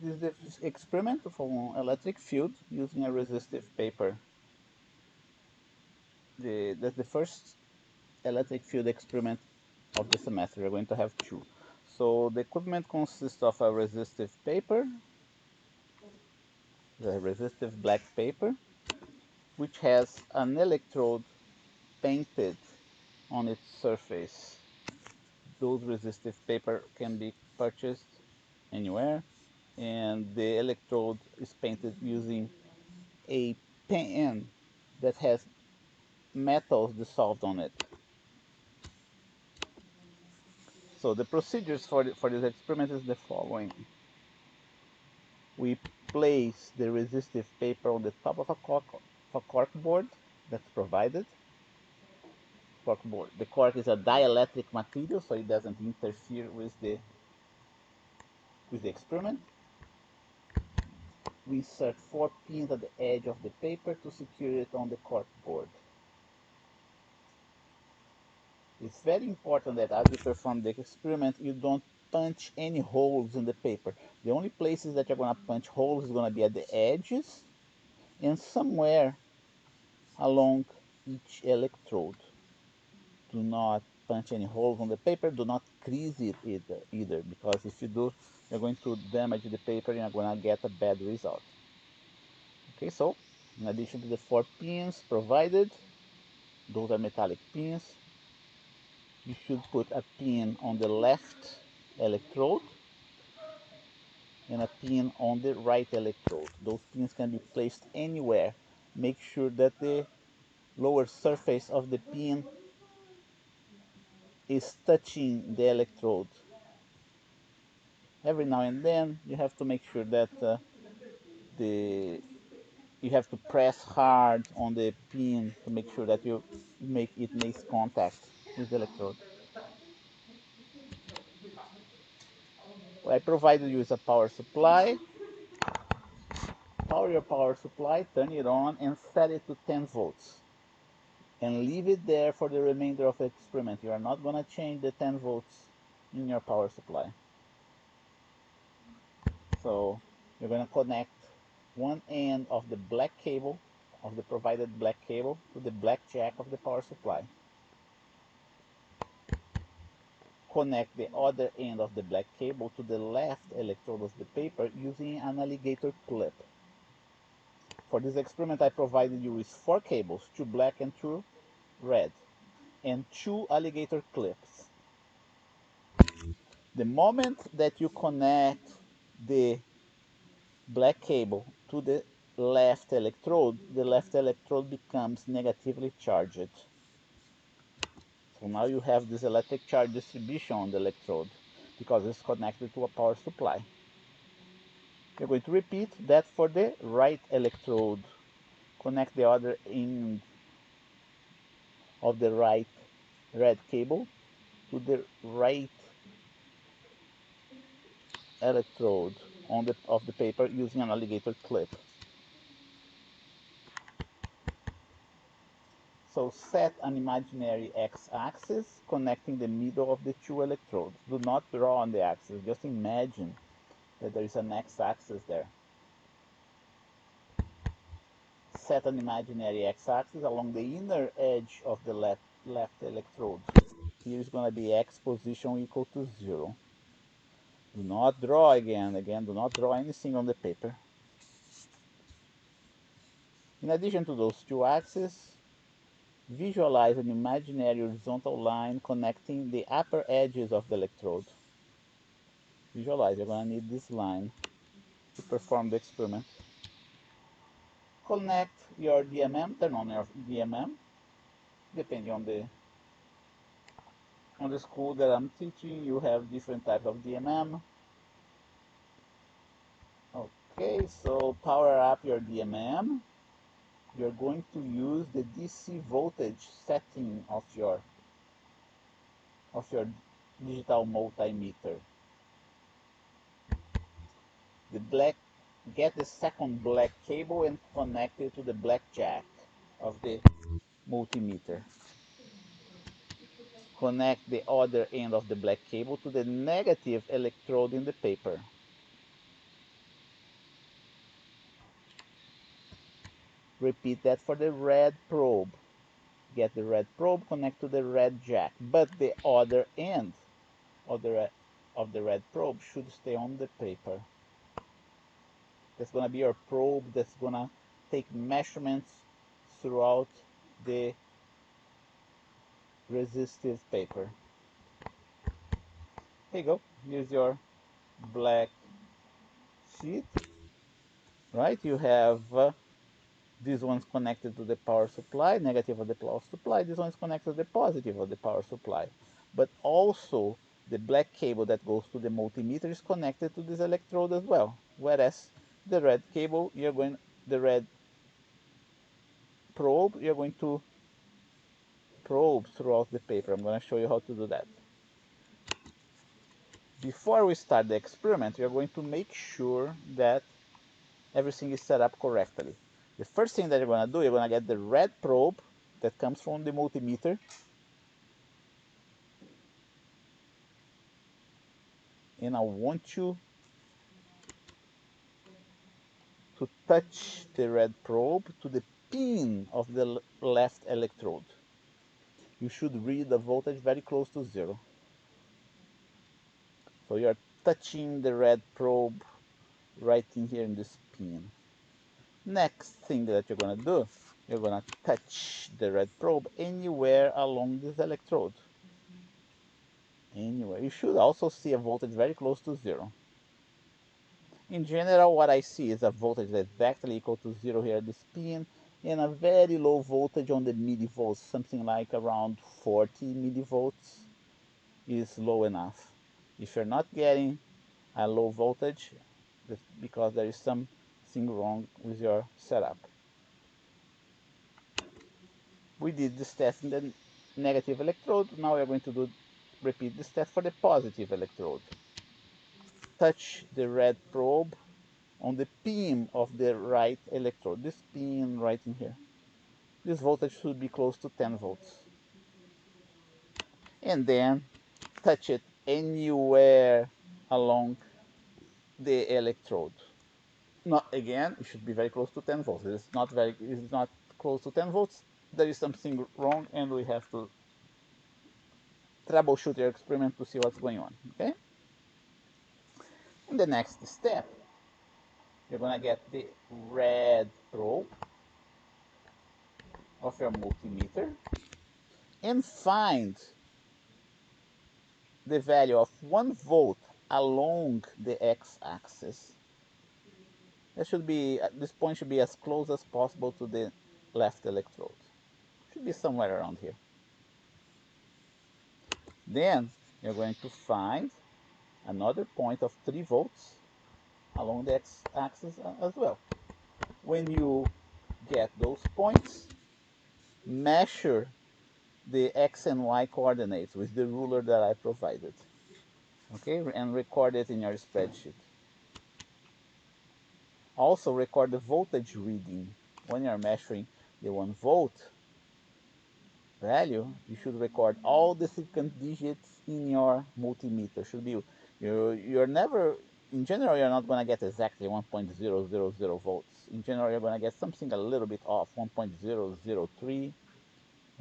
This is the experiment for electric field using a resistive paper. That's the first electric field experiment of the semester. We're going to have two. So the equipment consists of a resistive paper, the resistive black paper, which has an electrode painted on its surface. Those resistive paper can be purchased anywhere, and the electrode is painted using a pen that has metals dissolved on it. So the procedures for this experiment is the following. We place the resistive paper on the top of a cork board that's provided. Cork board. The cork is a dielectric material, so it doesn't interfere with the experiment. We insert 4 pins at the edge of the paper to secure it on the cork board. It's very important that as you perform the experiment, you don't punch any holes in the paper. The only places that you're going to punch holes is going to be at the edges and somewhere along each electrode. Do not punch any holes on the paper. Do not crease it either, because if you do, you're going to damage the paper and you're going to get a bad result. Okay, so in addition to the 4 pins provided, those are metallic pins, you should put a pin on the left electrode and a pin on the right electrode. Those pins can be placed anywhere. Make sure that the lower surface of the pin is touching the electrode. Every now and then you have to make sure that you have to press hard on the pin to make sure that it makes contact with the electrode. Well, I provided you with a power supply. Power your power supply, turn it on and set it to 10 volts. And leave it there for the remainder of the experiment. You are not going to change the 10 volts in your power supply. So you're going to connect one end of the black cable, of the provided black cable, to the black jack of the power supply. Connect the other end of the black cable to the left electrode of the paper using an alligator clip. For this experiment, I provided you with 4 cables, 2 black and 2 red, and 2 alligator clips. The moment that you connect the black cable to the left electrode becomes negatively charged. So now you have this electric charge distribution on the electrode because it's connected to a power supply. You're going to repeat that for the right electrode. Connect the other end of the right red cable to the right electrode of the paper using an alligator clip. So set an imaginary x-axis connecting the middle of the 2 electrodes. Do not draw on the axis, just imagine that there is an x-axis there. Set an imaginary x-axis along the inner edge of the left electrode. Here is going to be x position equal to 0. Do not draw again, do not draw anything on the paper. In addition to those 2 axes, visualize an imaginary horizontal line connecting the upper edges of the electrode. Visualize, you're going to need this line to perform the experiment. Connect your DMM, turn on your DMM, depending on the school that I'm teaching, you have different types of DMM. Okay, so power up your DMM. You're going to use the DC voltage setting of your digital multimeter. Get the second black cable and connect it to the black jack of the multimeter. Connect the other end of the black cable to the negative electrode in the paper. Repeat that for the red probe. Get the red probe, connect to the red jack, but the other end of the red probe should stay on the paper. That's going to be your probe that's going to take measurements throughout the resistive paper. Here you go. Here's your black sheet, right? You have this one's connected to the power supply, negative of the power supply. This one is connected to the positive of the power supply. But also, the black cable that goes to the multimeter is connected to this electrode as well. Whereas the red cable, the red probe, you're going to probe throughout the paper. I'm going to show you how to do that. Before we start the experiment, we are going to make sure that everything is set up correctly. The first thing that you're going to do, you're going to get the red probe that comes from the multimeter. And I want you to touch the red probe to the pin of the left electrode. You should read the voltage very close to 0. So you're touching the red probe right in here in this pin. Next thing that you're going to do, you're going to touch the red probe anywhere along this electrode. Anywhere. You should also see a voltage very close to 0. In general, what I see is a voltage that's exactly equal to 0 here at this pin, and a very low voltage on the millivolts, something like around 40 millivolts is low enough. If you're not getting a low voltage, that's because there is something wrong with your setup. We did this test in the negative electrode. Now we're going to repeat this test for the positive electrode. Touch the red probe on the pin of the right electrode, this pin right in here. This voltage should be close to 10 volts. And then touch it anywhere along the electrode. Not again, it should be very close to 10 volts. It's not close to 10 volts. There is something wrong, and we have to troubleshoot your experiment to see what's going on. Okay? In the next step, you're gonna get the red probe of your multimeter and find the value of 1 volt along the x-axis. This point should be as close as possible to the left electrode. Should be somewhere around here. Then you're going to find another point of 3 volts along the x-axis as well. When you get those points, measure the x and y coordinates with the ruler that I provided. Okay, and record it in your spreadsheet. Also record the voltage reading. When you're measuring the 1 volt value, you should record all the significant digits in your multimeter. You're never, in general, you're not going to get exactly 1.000 volts. In general, you're going to get something a little bit off, 1.003.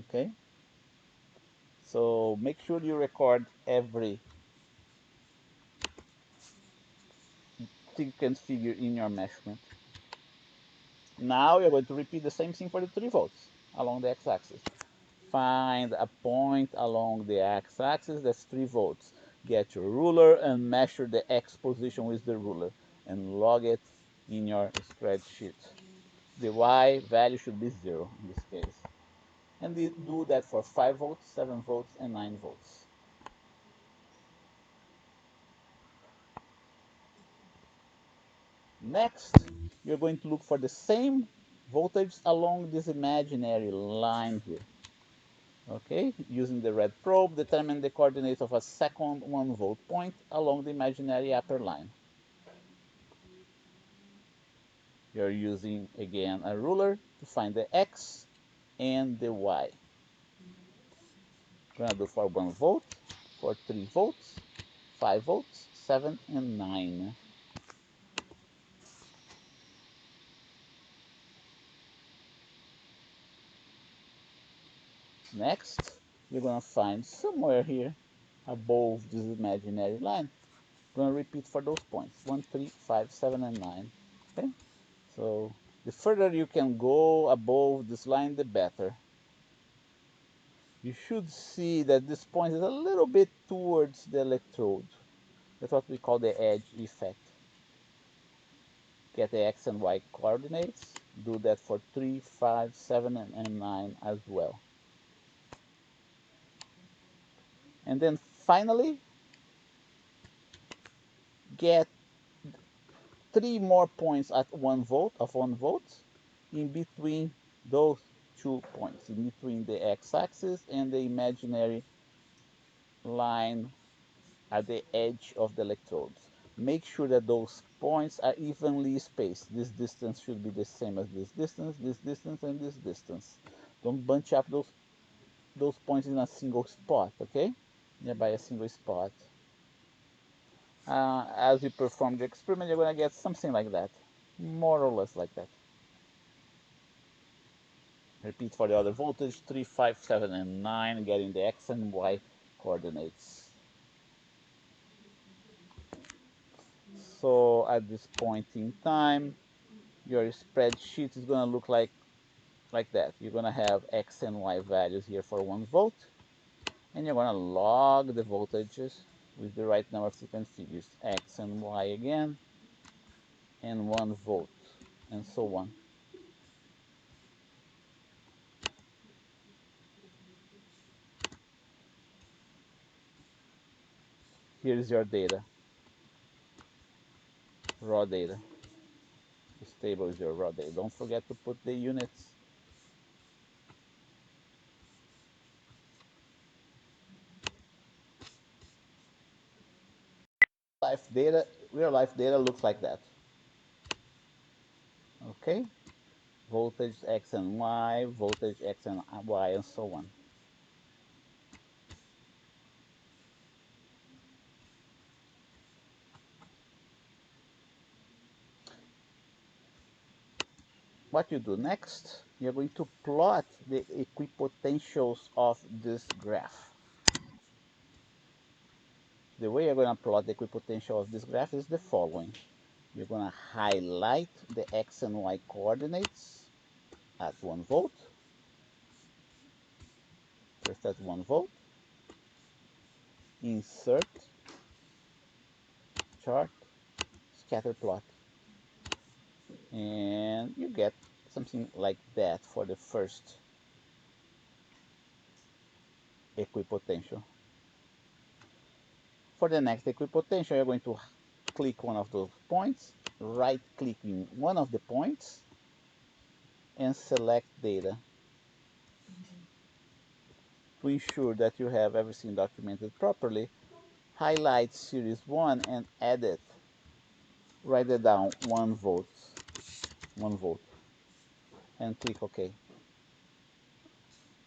Okay? So make sure you record every significant figure in your measurement. Now you're going to repeat the same thing for the 3 volts along the x-axis. Find a point along the x-axis that's 3 volts. Get your ruler and measure the x position with the ruler and log it in your spreadsheet. The y value should be 0 in this case. And do that for 5 volts, 7 volts, and 9 volts. Next, you're going to look for the same voltage along this imaginary line here. Okay, using the red probe, determine the coordinates of a second 1 volt point along the imaginary upper line. You're using, again, a ruler to find the x and the y. We're going to do for 1 volt, for 3 volts, 5 volts, 7, and 9. Next, you're going to find somewhere here above this imaginary line. Going to repeat for those points 1, 3, 5, 7, and 9. Okay, so the further you can go above this line, the better. You should see that this point is a little bit towards the electrode. That's what we call the edge effect. Get the x and y coordinates. Do that for 3, 5, 7, and 9 as well. And then finally, get 3 more points at 1 volt in between those 2 points, in between the x-axis and the imaginary line at the edge of the electrodes. Make sure that those points are evenly spaced. This distance should be the same as this distance, and this distance. Don't bunch up those points in a single spot, okay? Nearby a single spot. As you perform the experiment, you're going to get something like that, more or less like that. Repeat for the other voltage, 3, 5, 7, and 9, getting the x and y coordinates. So at this point in time, your spreadsheet is going to look like that. You're going to have x and y values here for 1 volt, and you're going to log the voltages with the right number of sequence figures, x and y again, and 1 volt, and so on. Here's your data, raw data. This table is your raw data. Don't forget to put the units. Real life data looks like that. Okay? Voltage x and y, voltage x and y, and so on. What you do next, you're going to plot the equipotentials of this graph. The way you're going to plot the equipotential of this graph is the following. You're going to highlight the x and y coordinates at 1 volt. First at 1 volt. Insert, chart, scatter plot. And you get something like that for the first equipotential. For the next equipotential, you're going to click one of those points, right clicking one of the points, and select data. To ensure that you have everything documented properly, highlight series 1 and add it. Write it down 1 volt, and click OK.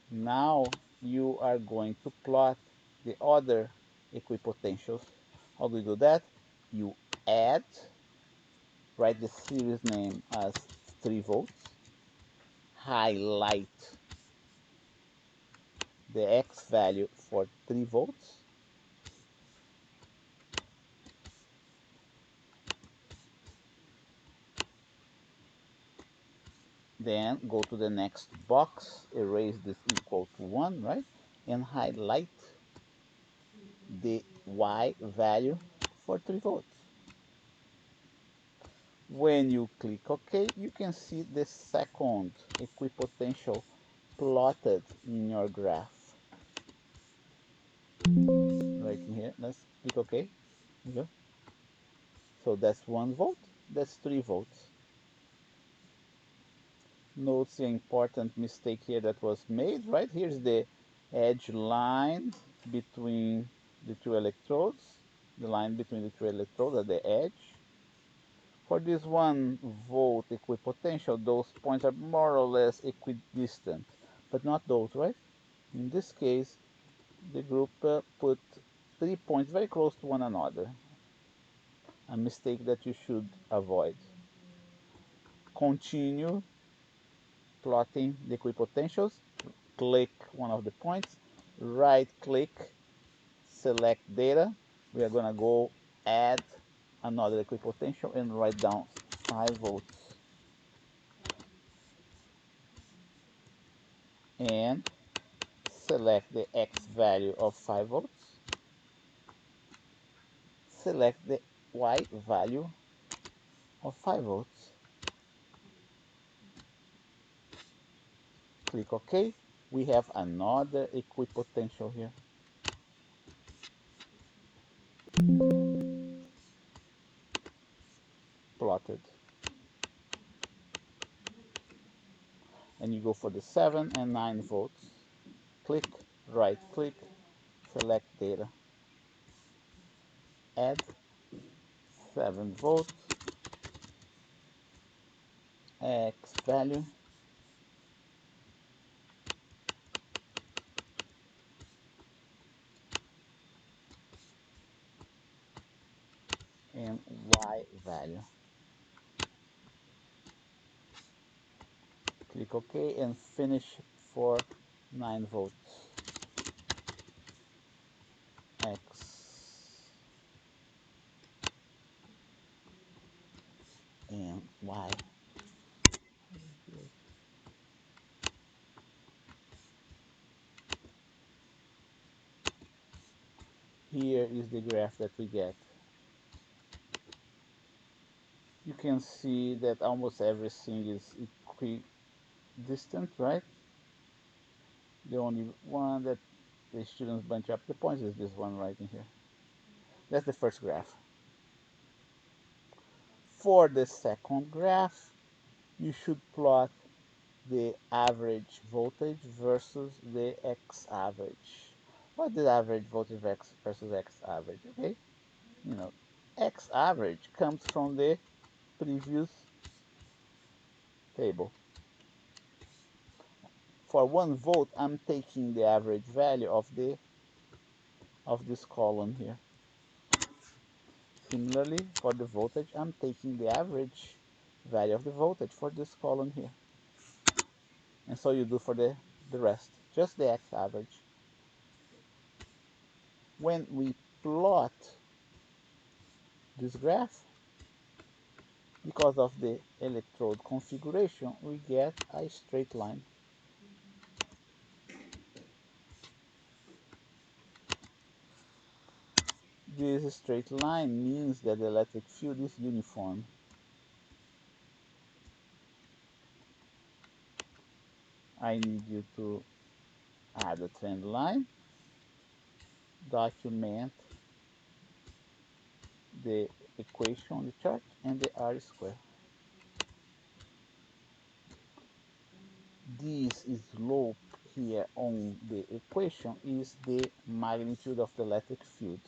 Now you are going to plot the other equipotentials. How do you do that? You add, write the series name as 3 volts, highlight the X value for 3 volts, then go to the next box, erase this equal to 1, right? And highlight the Y value for 3 volts. When you click OK, you can see the second equipotential plotted in your graph. Right in here, let's click OK. Okay. So that's 1 volt, that's 3 volts. Note the important mistake here that was made, right? Here's the edge line between the two electrodes, the line between the two electrodes at the edge. For this 1 volt equipotential, those points are more or less equidistant, but not those, right? In this case, the group put 3 points very close to one another, a mistake that you should avoid. Continue plotting the equipotentials, click one of the points, right click, select data. We are going to go add another equipotential and write down 5 volts. And select the X value of 5 volts. Select the Y value of 5 volts. Click OK. We have another equipotential here. Plotted. And you go for the 7 and 9 volts. Click, right click, select data. Add 7 volts, X value, and Y value. Click OK and finish for 9 volts. X and Y. Here is the graph that we get. You can see that almost everything is equidistant, right? The only one that the students bunch up the points is this one right in here. That's the first graph. For the second graph, you should plot the average voltage versus the X average. What is average voltage versus X average? Okay, you know, X average comes from the previous table. For 1 volt, I'm taking the average value of this column here. Similarly, for the voltage, I'm taking the average value of the voltage for this column here. And so you do for the rest, just the X average. When we plot this graph, because of the electrode configuration, we get a straight line. This straight line means that the electric field is uniform. I need you to add a trend line, document the equation on the chart, and the R square. This slope here on the equation is the magnitude of the electric field,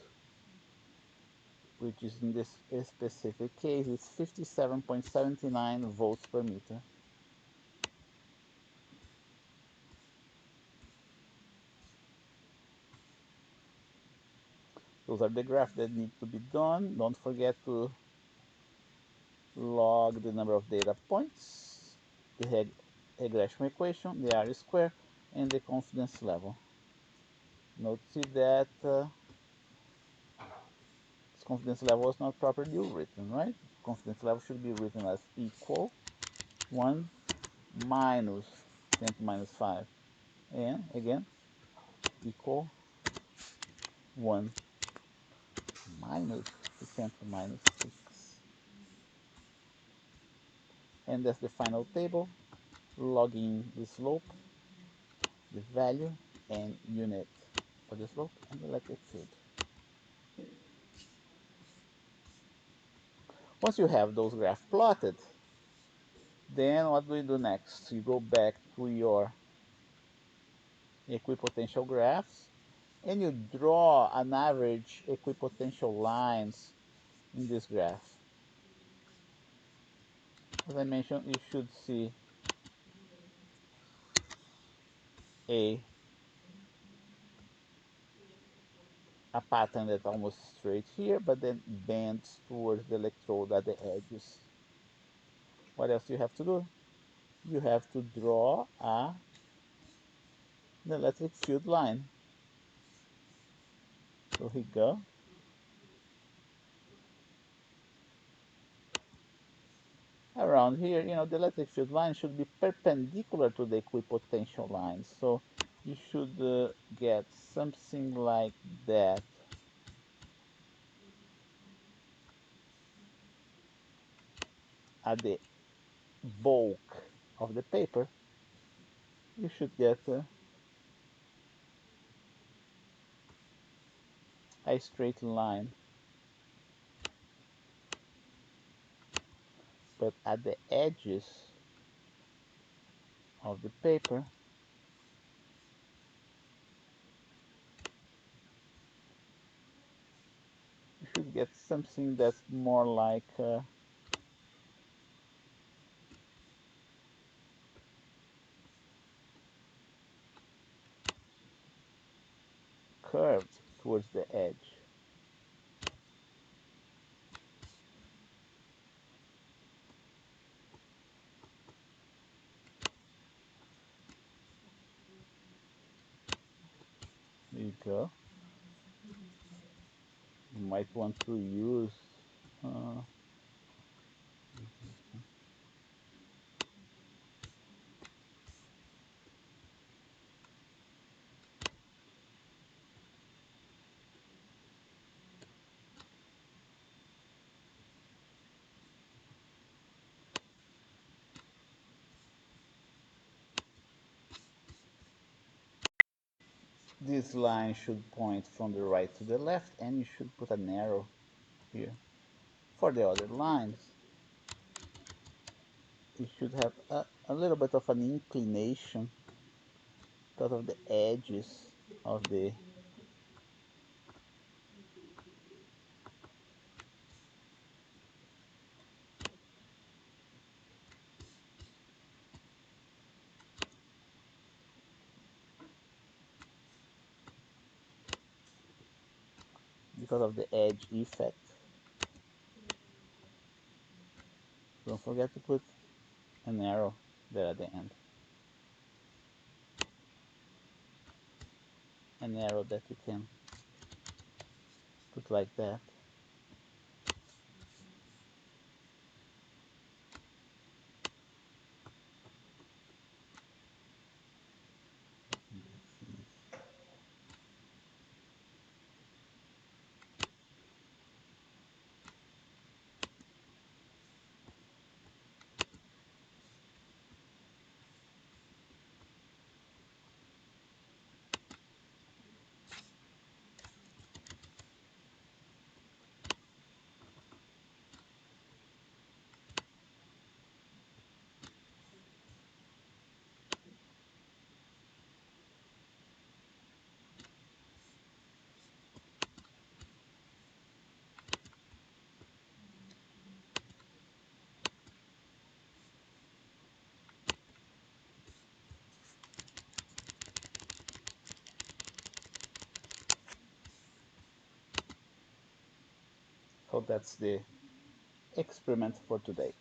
which is in this specific case is 57.79 volts per meter. Those are the graphs that need to be done. Don't forget to log the number of data points, the regression equation, the R square, and the confidence level. Notice that this confidence level is not properly written, right? Confidence level should be written as equal 1 minus 10 to minus 5, and again equal 1 minus 10 to minus 6. And that's the final table, logging the slope, the value, and unit for the slope and the electric field. Once you have those graphs plotted, then what do you do next? You go back to your equipotential graphs and you draw an average equipotential lines in this graph. As I mentioned, you should see a pattern that's almost straight here, but then bends towards the electrode at the edges. What else do you have to do? You have to draw a the electric field line. So here we go. Around here, the electric field line should be perpendicular to the equipotential line. So you should get something like that. At the bulk of the paper, you should get a straight line. But at the edges of the paper, you should get something that's more like curved towards the edge. There you go. You might want to use uh, this line should point from the right to the left, and you should put an arrow here. For the other lines, you should have a little bit of an inclination because of the edges of the edge effect. Don't forget to put an arrow there at the end. An arrow that you can put like that. So that's the experiment for today.